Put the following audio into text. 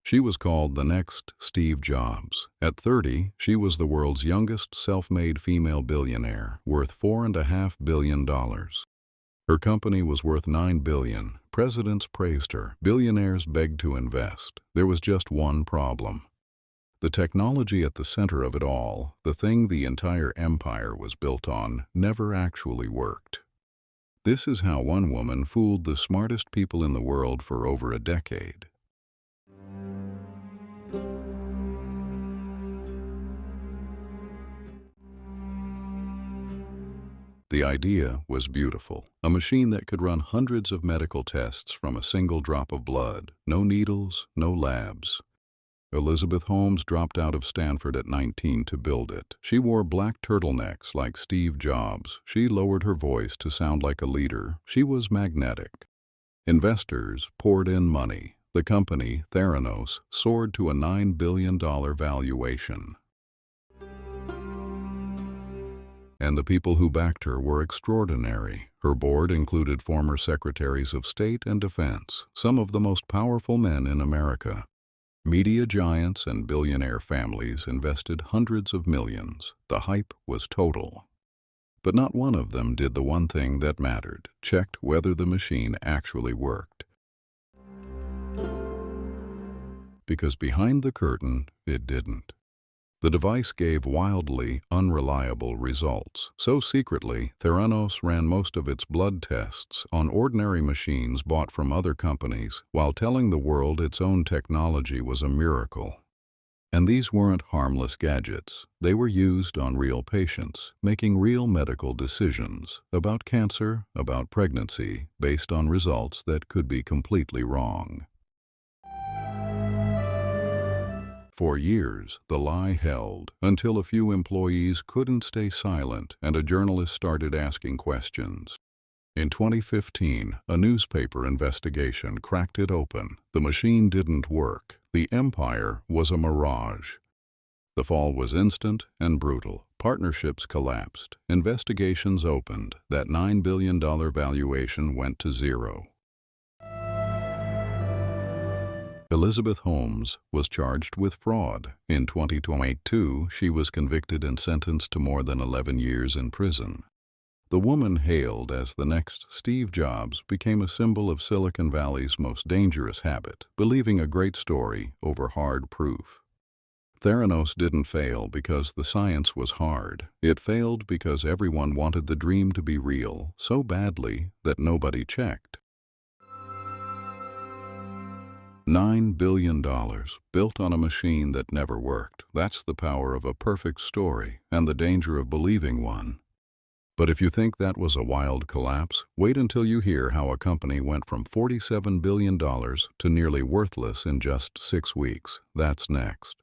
She was called the next Steve Jobs. At 30, she was the world's youngest self-made female billionaire, worth $4.5 billion. Her company was worth $9 billion. Presidents praised her. Billionaires begged to invest. There was just one problem. The technology at the center of it all, the thing the entire empire was built on, never actually worked. This is how one woman fooled the smartest people in the world for over a decade. The idea was beautiful. A machine that could run hundreds of medical tests from a single drop of blood. No needles, no labs. Elizabeth Holmes dropped out of Stanford at 19 to build it. She wore black turtlenecks like Steve Jobs. She lowered her voice to sound like a leader. She was magnetic. Investors poured in money. The company, Theranos, soared to a $9 billion valuation. And the people who backed her were extraordinary. Her board included former secretaries of state and defense, some of the most powerful men in America. Media giants and billionaire families invested hundreds of millions. The hype was total. But not one of them did the one thing that mattered: checked whether the machine actually worked. Because behind the curtain, it didn't. The device gave wildly unreliable results. So secretly, Theranos ran most of its blood tests on ordinary machines bought from other companies, while telling the world its own technology was a miracle. And these weren't harmless gadgets. They were used on real patients, making real medical decisions about cancer, about pregnancy, based on results that could be completely wrong. For years, the lie held, until a few employees couldn't stay silent and a journalist started asking questions. In 2015, a newspaper investigation cracked it open. The machine didn't work. The empire was a mirage. The fall was instant and brutal. Partnerships collapsed. Investigations opened. That $9 billion valuation went to zero. Elizabeth Holmes was charged with fraud. In 2022, she was convicted and sentenced to more than 11 years in prison. The woman hailed as the next Steve Jobs became a symbol of Silicon Valley's most dangerous habit, believing a great story over hard proof. Theranos didn't fail because the science was hard. It failed because everyone wanted the dream to be real so badly that nobody checked. $9 billion, built on a machine that never worked. That's the power of a perfect story and the danger of believing one. But if you think that was a wild collapse, wait until you hear how a company went from $47 billion to nearly worthless in just 6 weeks. That's next.